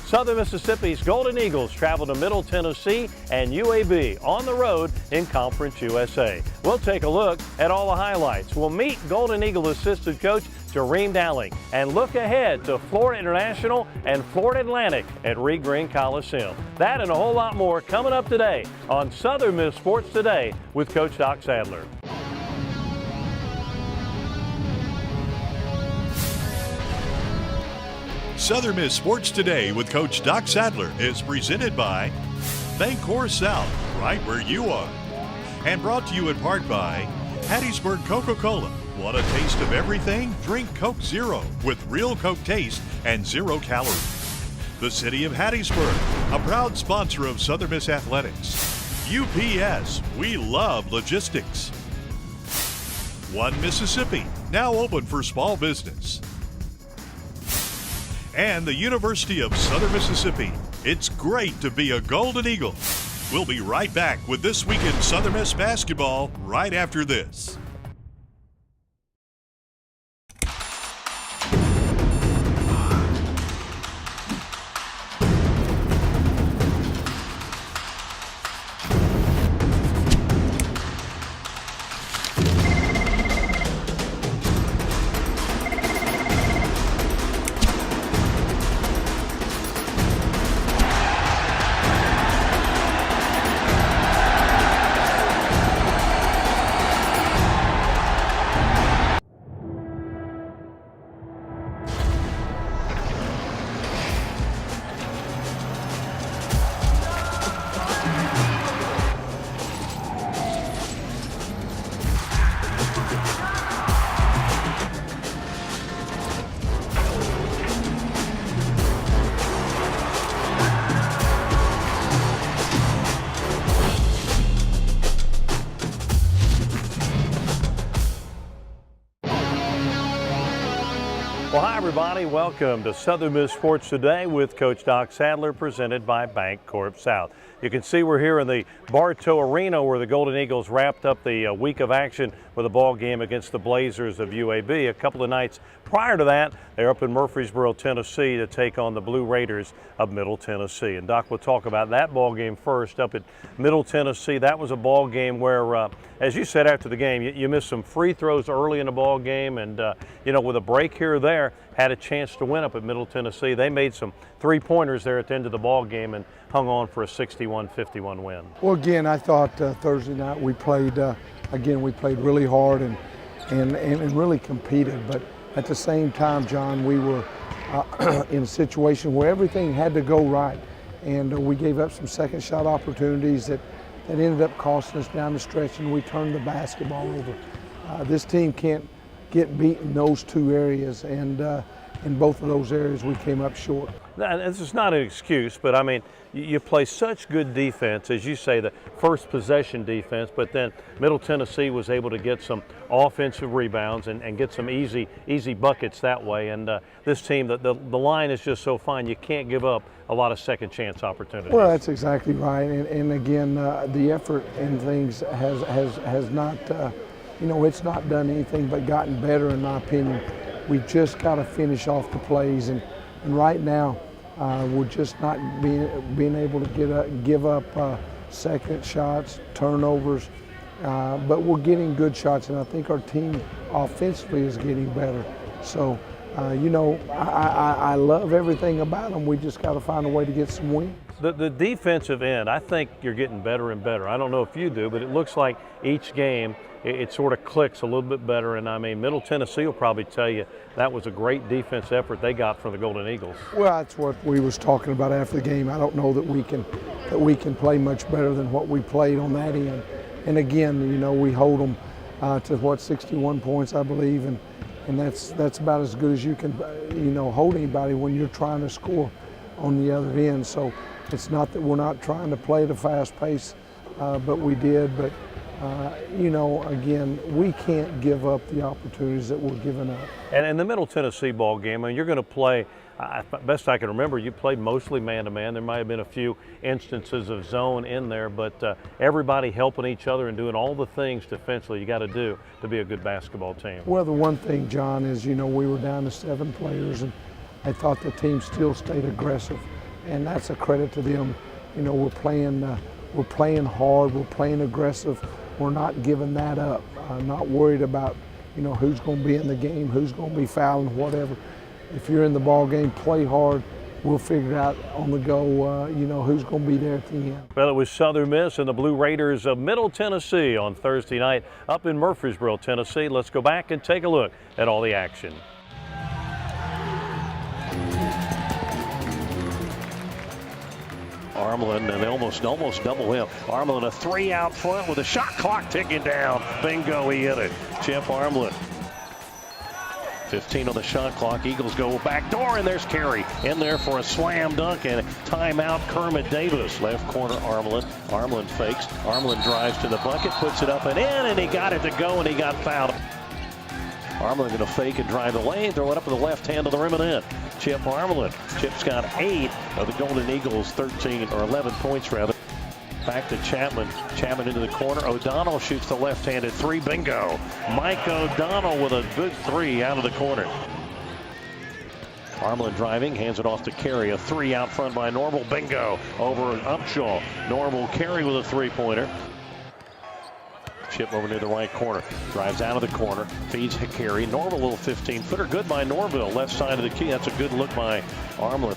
Southern Mississippi's Golden Eagles travel to Middle Tennessee and UAB on the road in Conference USA. We'll take a look at all the highlights. We'll meet Golden Eagle assistant coach Jareem Dowling and look ahead to Florida International and Florida Atlantic at Reed Green Coliseum. That and a whole lot more coming up today on Southern Miss Sports Today with Coach Doc Sadler. Southern Miss Sports Today with Coach Doc Sadler is presented by Bancorp South, right where you are. And brought to you in part by Hattiesburg Coca-Cola. Want a taste of everything? Drink Coke Zero with real Coke taste and 0 calories. The City of Hattiesburg, a proud sponsor of Southern Miss Athletics. UPS, we love logistics. One Mississippi, now open for small business. And the University of Southern Mississippi. It's great to be a Golden Eagle. We'll be right back with This Week in Southern Miss Basketball right after this. Well, hi everybody. Welcome to Southern Miss Sports Today with Coach Doc Sadler, presented by Bancorp South. You can see we're here in the Bartow Arena where the Golden Eagles wrapped up the week of action with a ball game against the Blazers of UAB. A couple of nights prior to that, they're up in Murfreesboro, Tennessee to take on the Blue Raiders of Middle Tennessee. And Doc will talk about that ball game first up at Middle Tennessee. That was a ball game where, as you said after the game, you missed some free throws early in the ball game, and with a break here or there, had a chance to win up at Middle Tennessee. They made some three-pointers there at the end of the ball game and hung on for a 61-51 win. Well, again, I thought Thursday night we played really hard and really competed. But at the same time, John, we were in a situation where everything had to go right, and we gave up some second shot opportunities that ended up costing us down the stretch, and we turned the basketball over. This team can't get beat in those two areas, and in both of those areas we came up short. This is not an excuse, but I mean, you play such good defense, as you say, the first possession defense, but then Middle Tennessee was able to get some offensive rebounds and get some easy buckets that way. And this team, the line is just so fine, you can't give up a lot of second chance opportunities. Well, that's exactly right. And again, the effort and things has not, it's not done anything but gotten better, in my opinion. We just got to finish off the plays, and right now we're just not being able to give up second shots, turnovers, but we're getting good shots, and I think our team offensively is getting better. So, I love everything about them. We just got to find a way to get some wins. The defensive end, I think you're getting better and better. I don't know if you do, but it looks like each game it sort of clicks a little bit better. And I mean, Middle Tennessee will probably tell you that was a great defense effort they got from the Golden Eagles. Well, that's what we was talking about after the game. I don't know that we can play much better than what we played on that end. And again, we hold them to 61 points, I believe, and that's about as good as you can, hold anybody when you're trying to score on the other end. So it's not that we're not trying to play at a fast pace, but we did. But again, we can't give up the opportunities that we're giving up. And in the Middle Tennessee ball game, you're going to play, best I can remember, you played mostly man-to-man. There might have been a few instances of zone in there, but everybody helping each other and doing all the things defensively you got to do to be a good basketball team. Well, the one thing, John, is, we were down to 7 players, and I thought the team still stayed aggressive. and that's a credit to them. You know, we're playing hard, we're playing aggressive, we're not giving that up, not worried about, you know, who's going to be in the game, who's going to be fouling, whatever. If you're in the ball game, play hard. We'll figure it out on the go, you know, who's going to be there at the end. Well, it was Southern Miss and the Blue Raiders of Middle Tennessee on Thursday night up in Murfreesboro, Tennessee. Let's go back and take a look at all the action. Armlin, and they almost double him. Armlin, a 3 out front with a shot clock ticking down. Bingo, he hit it. Chip Armlin. 15 on the shot clock. Eagles go back door, and there's Carey in there for a slam dunk and timeout. Kermit Davis, left corner Armlin. Armlin fakes. Armlin drives to the bucket, puts it up and in, and he got it to go, and he got fouled. Armlin going to fake and drive the lane, throw it up with the left hand to the rim and in. Chip Armlin. Chip's got 8 of the Golden Eagles, 13 or 11 points rather. Back to Chapman. Chapman into the corner. O'Donnell shoots the left-handed 3. Bingo. Mike O'Donnell with a good 3 out of the corner. Armlin driving, hands it off to Carey. A 3 out front by Norval. Bingo. Over Upshaw. Norval Carey with a 3-pointer. Chip over near the right corner. Drives out of the corner. Feeds Carey. Norval, a little 15-footer. Good by Norville. Left side of the key. That's a good look by Armlin.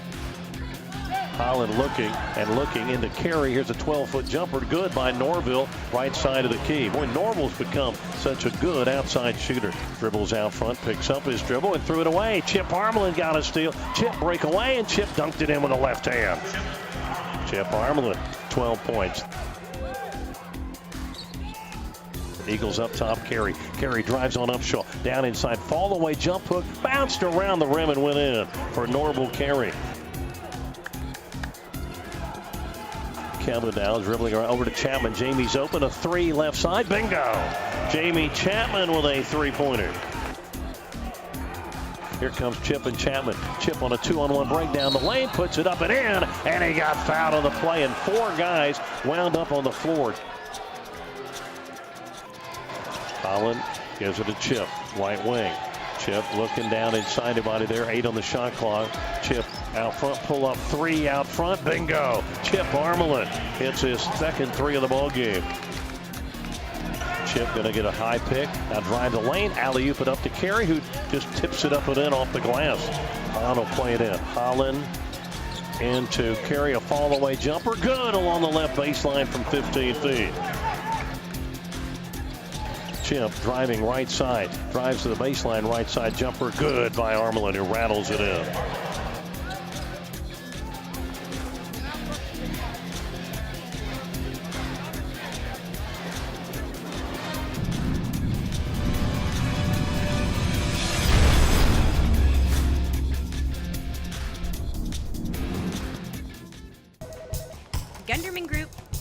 Holland looking into Carey. Here's a 12-foot jumper. Good by Norville. Right side of the key. Boy, Norville's become such a good outside shooter. Dribbles out front. Picks up his dribble and threw it away. Chip Armlin got a steal. Chip break away, and Chip dunked it in with the left hand. Chip Armlin, 12 points. Eagles up top, Carey. Carey drives on Upshaw. Down inside, fall away jump hook. Bounced around the rim and went in for Norval Carey. Kevin now dribbling around over to Chapman. Jamie's open, a 3 left side. Bingo! Jamie Chapman with a 3-pointer. Here comes Chip and Chapman. Chip on a 2-on-1 break down the lane, puts it up and in, and he got fouled on the play, and 4 guys wound up on the floor. Holland gives it to Chip, right wing. Chip looking down inside the body there, 8 on the shot clock. Chip out front, pull up 3 out front, bingo. Chip Armlin hits his second 3 of the ball game. Chip gonna get a high pick, now drive the lane, alley-oop it up to Carey, who just tips it up and in off the glass. Holland will play it in. Holland into Carey, a fall away jumper, good along the left baseline from 15 feet. Chip driving right side, drives to the baseline, right side jumper, good by Armlin, who rattles it in.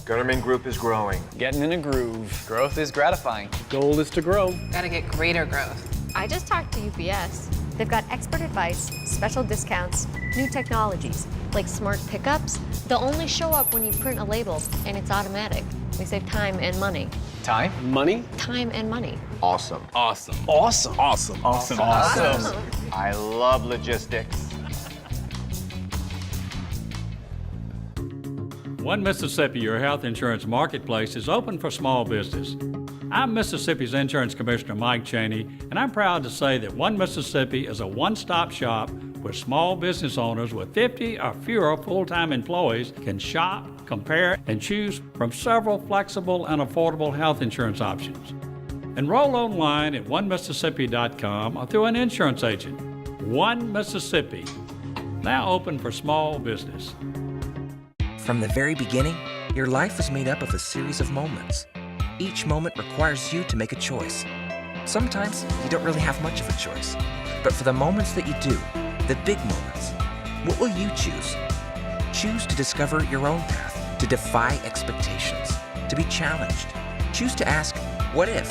Gunderman Group is growing. Getting in a groove. Growth is gratifying. Goal is to grow. Gotta get greater growth. I just talked to UPS. They've got expert advice, special discounts, new technologies, like smart pickups. They'll only show up when you print a label, and it's automatic. We save time and money. Time? Money? Time and money. Awesome. Awesome. Awesome. Awesome. Awesome. Awesome. I love logistics. One Mississippi, your health insurance marketplace, is open for small business. I'm Mississippi's Insurance Commissioner Mike Cheney, and I'm proud to say that One Mississippi is a one-stop shop where small business owners with 50 or fewer full-time employees can shop, compare, and choose from several flexible and affordable health insurance options. Enroll online at onemississippi.com or through an insurance agent. One Mississippi, now open for small business. From the very beginning, your life is made up of a series of moments. Each moment requires you to make a choice. Sometimes you don't really have much of a choice. But for the moments that you do, the big moments, what will you choose? Choose to discover your own path, to defy expectations, to be challenged. Choose to ask, what if?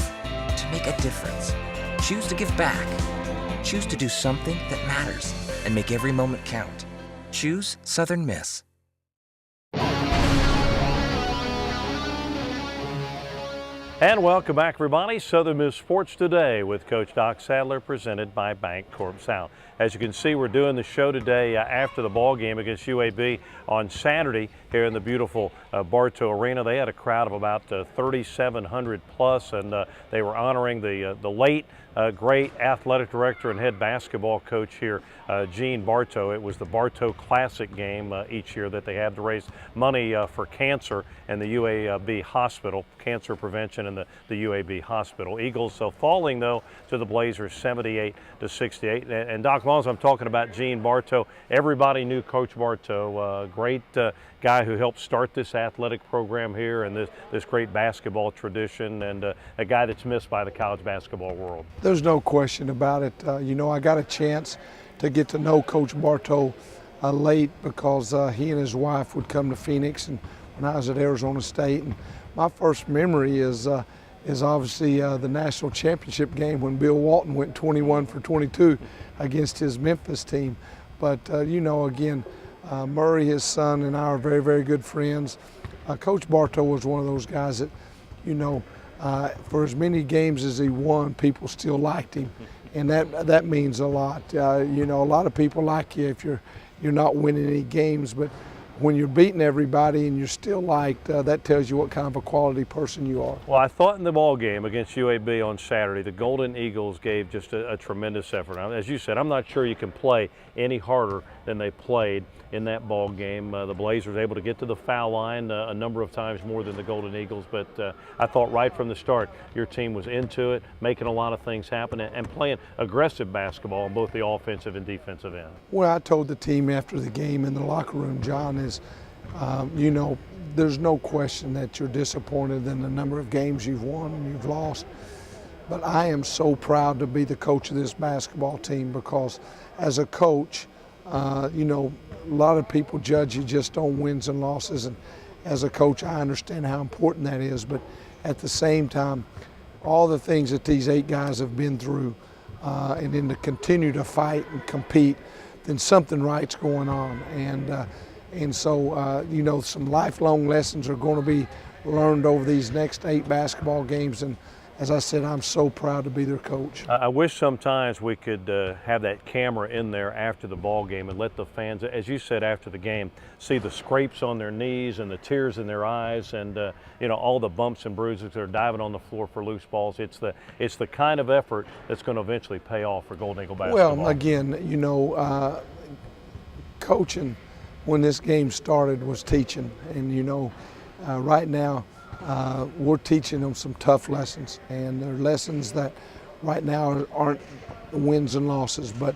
To make a difference. Choose to give back. Choose to do something that matters and make every moment count. Choose Southern Miss. And welcome back, everybody. Southern Miss Sports Today with Coach Doc Sadler, presented by Bank Corp South. As you can see, we're doing the show today after the ball game against UAB on Saturday here in the beautiful Bartow Arena. They had a crowd of about 3,700 plus, and they were honoring the late great athletic director and head basketball coach here, Gene Bartow. It was the Bartow Classic game each year that they have to raise money for cancer and the UAB hospital, cancer prevention in the UAB hospital. Eagles falling though to the Blazers 78-68. And Doc, as long as I'm talking about Gene Bartow, everybody knew Coach Bartow, great guy who helped start this athletic program here and this great basketball tradition, and a guy that's missed by the college basketball world. There's no question about it. I got a chance to get to know Coach Bartow late because he and his wife would come to Phoenix, and when I was at Arizona State. And my first memory is obviously the national championship game when Bill Walton went 21 for 22 against his Memphis team. But again, Murray, his son, and I are very, very good friends. Coach Bartow was one of those guys that, for as many games as he won, people still liked him, and that means a lot. A lot of people like you if you're not winning any games, but when you're beating everybody and you're still liked, that tells you what kind of a quality person you are. Well, I thought in the ball game against UAB on Saturday, the Golden Eagles gave just a tremendous effort. Now, as you said, I'm not sure you can play any harder than they played in that ball game. The Blazers able to get to the foul line a number of times more than the Golden Eagles, but I thought right from the start your team was into it, making a lot of things happen, and playing aggressive basketball on both the offensive and defensive end. Well, I told the team after the game in the locker room, John, is there's no question that you're disappointed in the number of games you've won and you've lost. But I am so proud to be the coach of this basketball team because as a coach, a lot of people judge you just on wins and losses. And as a coach, I understand how important that is. But at the same time, all the things that these 8 guys have been through and then to continue to fight and compete, then something right's going on. And so, some lifelong lessons are going to be learned over these next 8 basketball games. And as I said, I'm so proud to be their coach. I wish sometimes we could have that camera in there after the ball game and let the fans, as you said after the game, see the scrapes on their knees and the tears in their eyes and all the bumps and bruises that are diving on the floor for loose balls. It's the kind of effort that's going to eventually pay off for Golden Eagle basketball. Well, again, coaching when this game started was teaching, and right now we're teaching them some tough lessons, and they're lessons that right now aren't wins and losses, but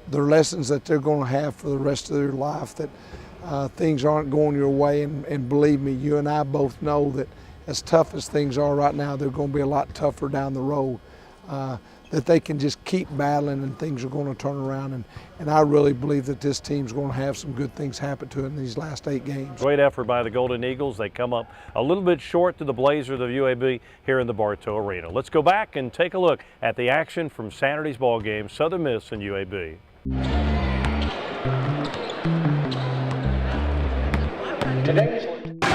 they're lessons that they're going to have for the rest of their life, that things aren't going your way, and believe me, you and I both know that as tough as things are right now, they're going to be a lot tougher down the road. That they can just keep battling and things are going to turn around. And I really believe that this team's going to have some good things happen to it in these last 8 games. Great effort by the Golden Eagles. They come up a little bit short to the Blazers of UAB here in the Bartow Arena. Let's go back and take a look at the action from Saturday's ball game, Southern Miss and UAB.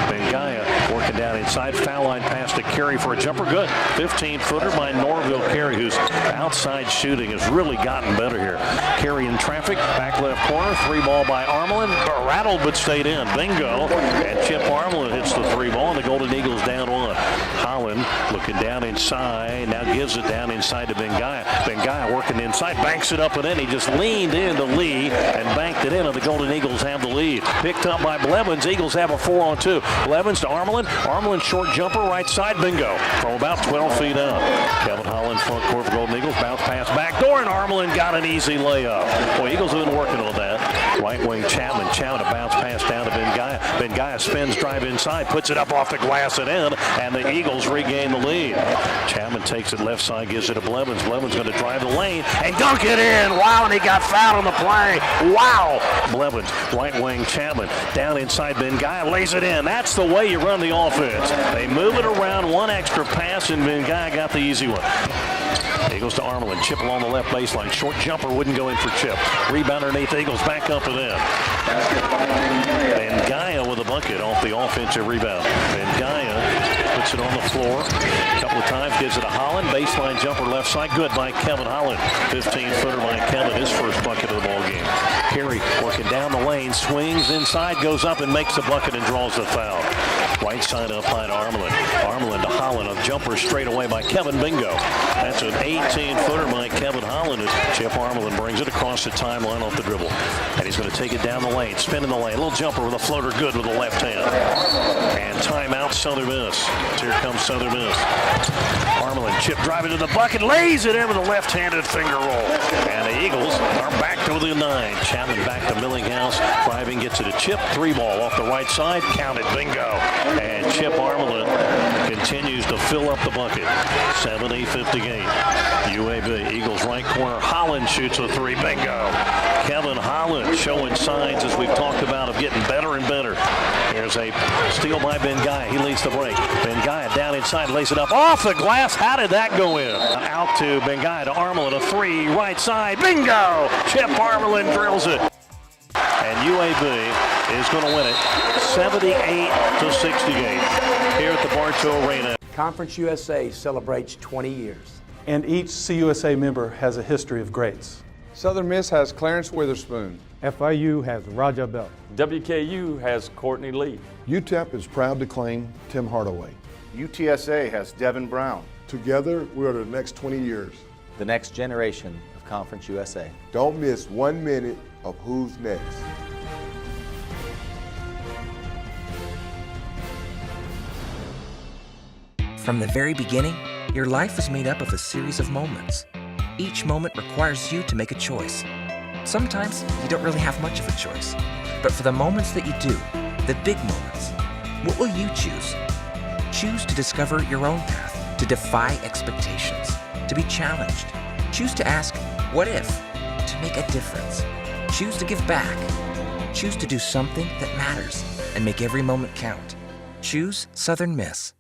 Bengaya working down inside, foul line pass to Carey for a jumper. Good. 15-footer by Norville Carey, whose outside shooting has really gotten better here. Carey in traffic, back left corner, 3-ball by Armelin. Rattled but stayed in. Bingo. And Chip Armelin hits the 3-ball, and the Golden Eagles down 1. Holland looking down inside, now gives it down inside to Bengaya. Bengaya working inside, banks it up and in. He just leaned into Lee and banked it in, and the Golden Eagles have the lead. Picked up by Blevins. Eagles have a 4-on-2. Blevins to Armelin. Armelin short jumper right side. Bingo. From about 12 feet out. Kevin Holland front court for Golden Eagles. Bounce pass back door, and Armelin got an easy layup. Well, Eagles have been working on that. Right wing Chapman. Chapman a bounce pass down to Bengaya. Bengaya spins, drive inside, puts it up off the glass and in, and the Eagles regain the lead. Chapman takes it left side, gives it to Blevins. Blevins going to drive the lane and dunk it in. Wow, and he got fouled on the play. Wow. Blevins, right wing Chapman, down inside Bengaya, lays it in. That's the way you run the offense. They move it around, one extra pass, and Bengaya got the easy one. Eagles to Armelin. Chip along the left baseline. Short jumper wouldn't go in for Chip. Rebound underneath. Eagles back up and in. Bengaya with a bucket off the offensive rebound. Bengaya puts Gets it on the floor. A couple of times, gives it to Holland. Baseline jumper left side. Good by Kevin Holland. 15-footer by Kevin. His first bucket of the ball game. Carey working down the lane. Swings inside. Goes up and makes the bucket and draws the foul. Right side up high to Armelin. Armelin to Holland. A jumper straight away by Kevin. Bingo. That's an 18-footer by Kevin Holland as Chip Armelin brings it across the timeline off the dribble. And he's going to take it down the lane. Spin in the lane. Little jumper with a floater. Good with the left hand. And timeout Southern Miss. Here comes Southern Miss. Armelin, Chip driving to the bucket, lays it in with a left-handed finger roll. And the Eagles are back to the 9. Chapman back to Millinghouse. Driving, gets it to Chip. 3-ball off the right side. Counted. Bingo. And Chip Armelin continues to fill up the bucket. 70-50 game. UAB. Eagles right corner. Holland shoots a 3. Bingo. Kevin Holland showing signs, as we've talked about, of getting better and better. Here's a steal by Bengaya. He leads the break. Bengaya down inside, lays it up off the glass. How did that go in? Out to Bengaya to Armelin. A 3, right side. Bingo! Chip Armelin drills it. And UAB is going to win it 78-68 here at the Bartow Arena. Conference USA celebrates 20 years. And each CUSA member has a history of greats. Southern Miss has Clarence Witherspoon. FIU has Raja Bell. WKU has Courtney Lee. UTEP is proud to claim Tim Hardaway. UTSA has Devin Brown. Together, we are the next 20 years. The next generation of Conference USA. Don't miss 1 minute of Who's Next. From the very beginning, your life is made up of a series of moments. Each moment requires you to make a choice. Sometimes you don't really have much of a choice. But for the moments that you do, the big moments, what will you choose? Choose to discover your own path, to defy expectations, to be challenged. Choose to ask, what if? To make a difference. Choose to give back. Choose to do something that matters and make every moment count. Choose Southern Miss.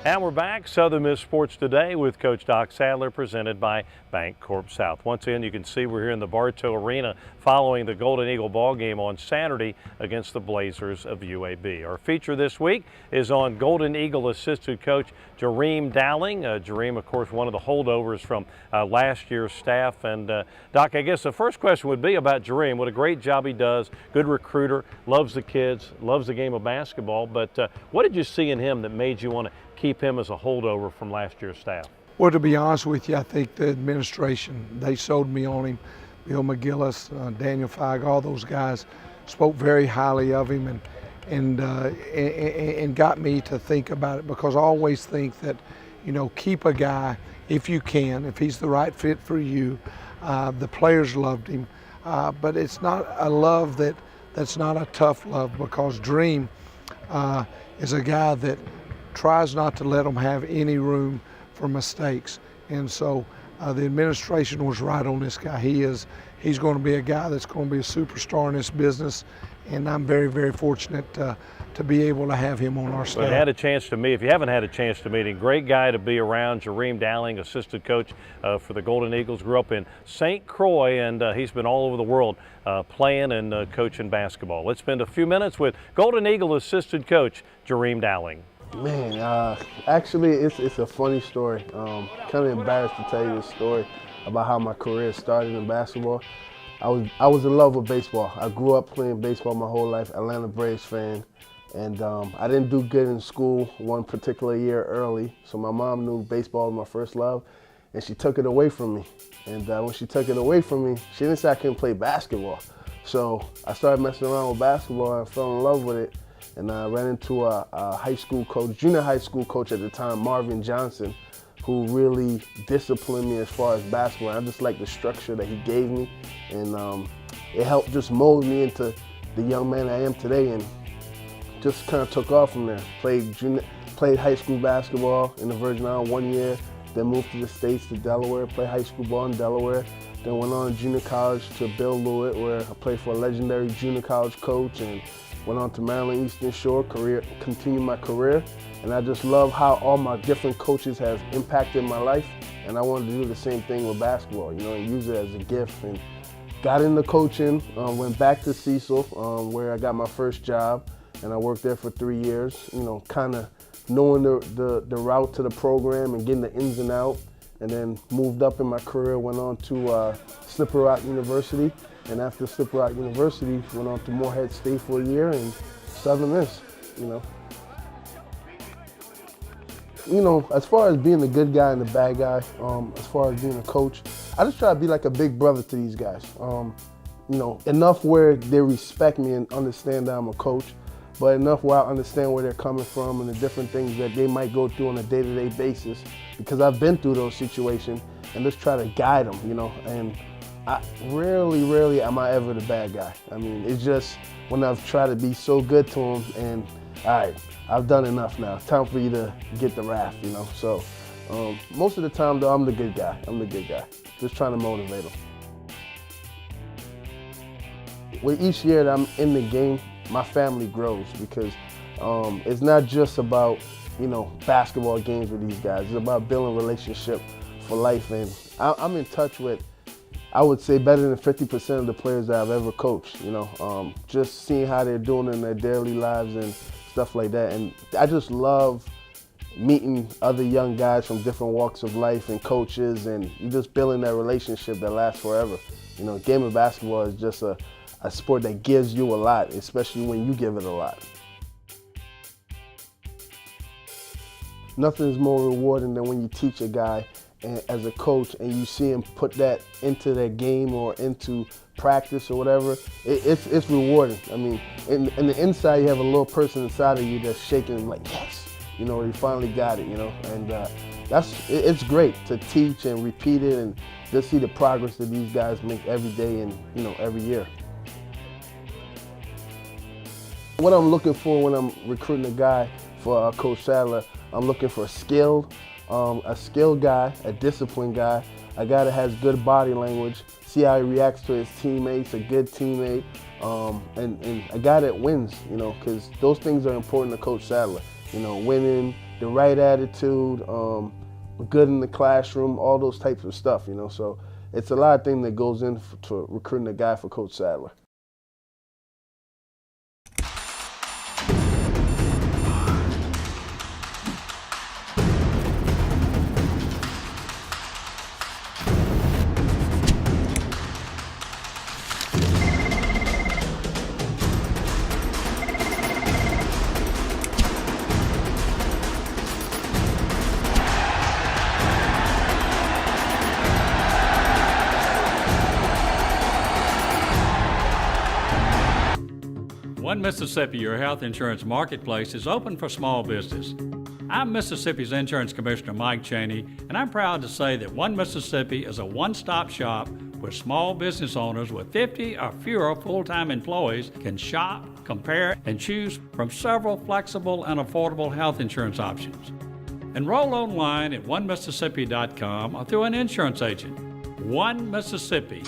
And we're back, Southern Miss Sports Today with Coach Doc Sadler, presented by Bank Corp South. Once again, you can see we're here in the Bartow Arena following the Golden Eagle ball game on Saturday against the Blazers of UAB. Our feature this week is on Golden Eagle assistant coach Jareem Dowling. Jareem, of course, one of the holdovers from last year's staff. And Doc, I guess the first question would be about Jareem. What a great job he does, good recruiter, loves the kids, loves the game of basketball. But what did you see in him that made you want to keep him as a holdover from last year's staff? Well, to be honest with you, I think the administration, they sold me on him. Bill McGillis, Daniel Feig, all those guys spoke very highly of him and got me to think about it, because I always think that, you know, keep a guy if you can, if he's the right fit for you. The players loved him, but it's not a love that's not a tough love, because Dream is a guy that tries not to let them have any room for mistakes. And so the administration was right on this guy. He's going to be a guy that's going to be a superstar in this business, and I'm very, very fortunate to be able to have him on our staff. Well, had a chance to meet, if you haven't had a chance to meet him, great guy to be around. Jareem Dowling, assistant coach for the Golden Eagles, grew up in St. Croix, and he's been all over the world playing and coaching basketball. Let's spend a few minutes with Golden Eagle assistant coach Jareem Dowling. Man, actually, it's a funny story. Kind of embarrassed to tell you this story about how my career started in basketball. I was in love with baseball. I grew up playing baseball my whole life, Atlanta Braves fan, and I didn't do good in school one particular year early, so my mom knew baseball was my first love, and she took it away from me. And when she took it away from me, she didn't say I couldn't play basketball. So I started messing around with basketball and I fell in love with it. And I ran into a high school coach, junior high school coach at the time, Marvin Johnson, who really disciplined me as far as basketball. I just liked the structure that he gave me, and it helped just mold me into the young man I am today, and just kind of took off from there. Played high school basketball in the Virgin Islands 1 year, then moved to the States to Delaware, played high school ball in Delaware, then went on to junior college to Bill Lewitt, where I played for a legendary junior college coach, and went on to Maryland Eastern Shore, continued my career. And I just love how all my different coaches have impacted my life. And I wanted to do the same thing with basketball, you know, and use it as a gift. And got into coaching, went back to Cecil, where I got my first job. And I worked there for 3 years, you know, kind of knowing the route to the program and getting the ins and outs. And then moved up in my career, went on to Slippery Rock University. And after Slippery Rock University, went on to Morehead State for a year and Southern Miss, you know. You know, as far as being the good guy and the bad guy, as far as being a coach, I just try to be like a big brother to these guys. You know, enough where they respect me and understand that I'm a coach, but enough where I understand where they're coming from and the different things that they might go through on a day-to-day basis, because I've been through those situations, and just try to guide them, you know. And rarely am I ever the bad guy. I mean, it's just when I've tried to be so good to them and, all right, I've done enough now. It's time for you to get the wrath, you know. So most of the time, though, I'm the good guy. I'm the good guy. Just trying to motivate them. With each year that I'm in the game, my family grows, because it's not just about, you know, basketball games with these guys. It's about building a relationship for life. And I'm in touch with, I would say, better than 50% of the players that I've ever coached, you know. Just seeing how they're doing in their daily lives and stuff like that. And I just love meeting other young guys from different walks of life and coaches, and you just building that relationship that lasts forever. You know, game of basketball is just a sport that gives you a lot, especially when you give it a lot. Nothing is more rewarding than when you teach a guy as a coach and you see him put that into their game or into practice or whatever. It's rewarding. I mean, in the inside, you have a little person inside of you that's shaking like, yes, you know, he finally got it, you know. And it's great to teach and repeat it and just see the progress that these guys make every day and, you know, every year. What I'm looking for when I'm recruiting a guy for Coach Sadler, I'm looking for a skilled guy, a disciplined guy, a guy that has good body language, see how he reacts to his teammates, a good teammate, and a guy that wins, you know, because those things are important to Coach Sadler. You know, winning, the right attitude, good in the classroom, all those types of stuff, you know. So it's a lot of things that goes into recruiting a guy for Coach Sadler. One Mississippi, your health insurance marketplace, is open for small business. I'm Mississippi's Insurance Commissioner Mike Cheney, and I'm proud to say that One Mississippi is a one-stop shop where small business owners with 50 or fewer full-time employees can shop, compare, and choose from several flexible and affordable health insurance options. Enroll online at onemississippi.com or through an insurance agent. One Mississippi,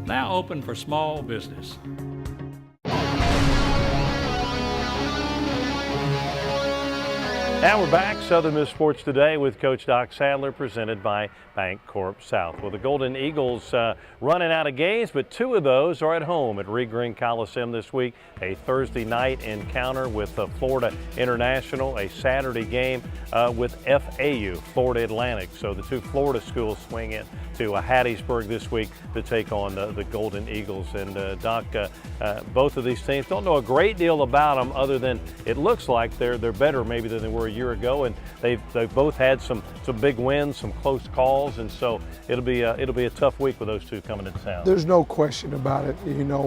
now open for small business. And we're back, Southern Miss Sports Today with Coach Doc Sadler, presented by Bank Corp South. Well, the Golden Eagles running out of games, but two of those are at home at Reed Green Coliseum this week. A Thursday night encounter with Florida International, a Saturday game with FAU, Florida Atlantic. So the two Florida schools swing in to Hattiesburg this week to take on the Golden Eagles. And Doc, both of these teams, don't know a great deal about them other than it looks like they're better maybe than they were a year ago, and they've both had some big wins, some close calls, and so it'll be a tough week with those two coming into town. There's no question about it. You know,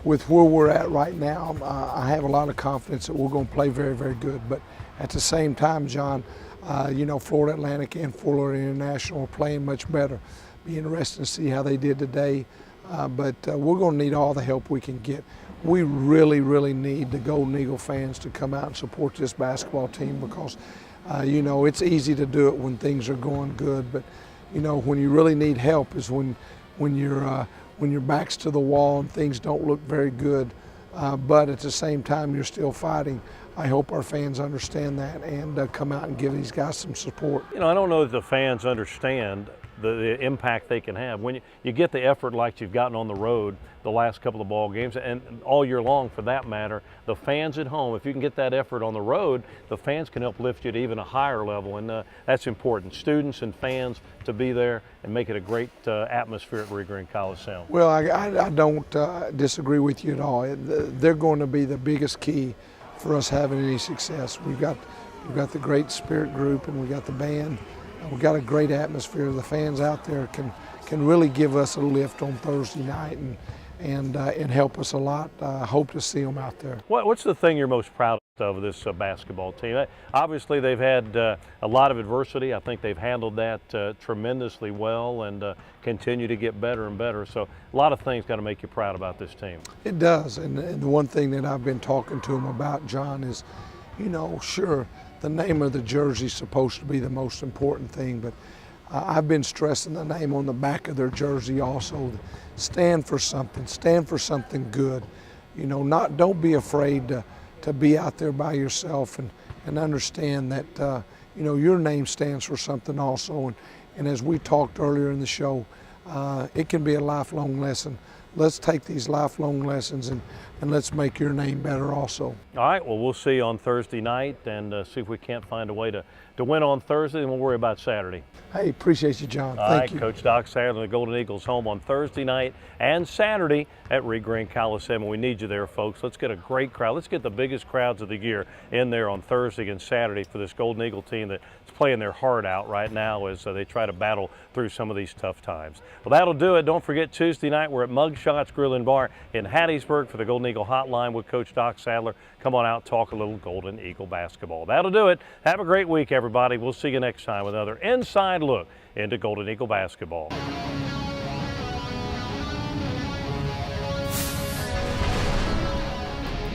with where we're at right now, I have a lot of confidence that we're going to play very, very good. But at the same time, John, you know, Florida Atlantic and Florida International are playing much better. Be interesting to see how they did today. but we're going to need all the help we can get. We really, really need the Golden Eagle fans to come out and support this basketball team because, you know, it's easy to do it when things are going good, but, you know, when you really need help is when your back's to the wall and things don't look very good, but at the same time you're still fighting. I hope our fans understand that and come out and give these guys some support. You know, I don't know that the fans understand the impact they can have. When you get the effort like you've gotten on the road the last couple of ball games and all year long for that matter, the fans at home, if you can get that effort on the road, the fans can help lift you to even a higher level, and that's important. Students and fans to be there and make it a great atmosphere at Green Coliseum. Well, I don't disagree with you at all. They're going to be the biggest key for us having any success. We've got the great spirit group and we got the band. We've got a great atmosphere. The fans out there can really give us a lift on Thursday night and help us a lot. I hope to see them out there. What's the thing you're most proud of this basketball team? Obviously, they've had a lot of adversity. I think they've handled that tremendously well and continue to get better and better. So a lot of things got to make you proud about this team. It does, and the one thing that I've been talking to them about, John, is, you know, sure, the name of the jersey is supposed to be the most important thing, but I've been stressing the name on the back of their jersey also. Stand for something good. You know, don't be afraid to be out there by yourself and understand that, you know, your name stands for something also. And as we talked earlier in the show, it can be a lifelong lesson. Let's take these lifelong lessons and let's make your name better also. All right, well, we'll see you on Thursday night and see if we can't find a way to win on Thursday, and we'll worry about Saturday. Hey, appreciate you, John. Thank you. Coach Doc Sadler, the Golden Eagles, home on Thursday night and Saturday at Green Coliseum. We need you there, folks. Let's get a great crowd. Let's get the biggest crowds of the year in there on Thursday and Saturday for this Golden Eagle team that's playing their heart out right now as they try to battle through some of these tough times. Well, that'll do it. Don't forget, Tuesday night we're at Mugshots Grill and Bar in Hattiesburg for the Golden Eagle Hotline with Coach Doc Sadler. Come on out, talk a little Golden Eagle basketball. That'll do it. Have a great week, everybody. We'll see you next time with another inside look into Golden Eagle basketball.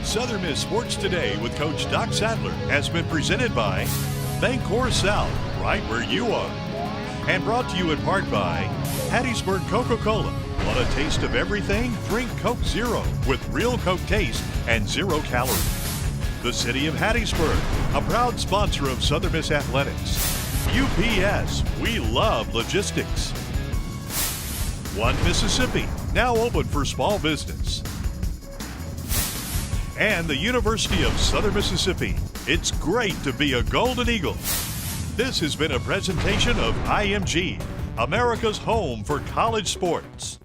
Southern Miss Sports Today with Coach Doc Sadler has been presented by Bancorp South, right where you are. And brought to you in part by Hattiesburg Coca-Cola. Want a taste of everything? Drink Coke Zero with real Coke taste and 0 calories. The City of Hattiesburg, a proud sponsor of Southern Miss Athletics. UPS, we love logistics. One Mississippi, now open for small business. And the University of Southern Mississippi. It's great to be a Golden Eagle. This has been a presentation of IMG, America's home for college sports.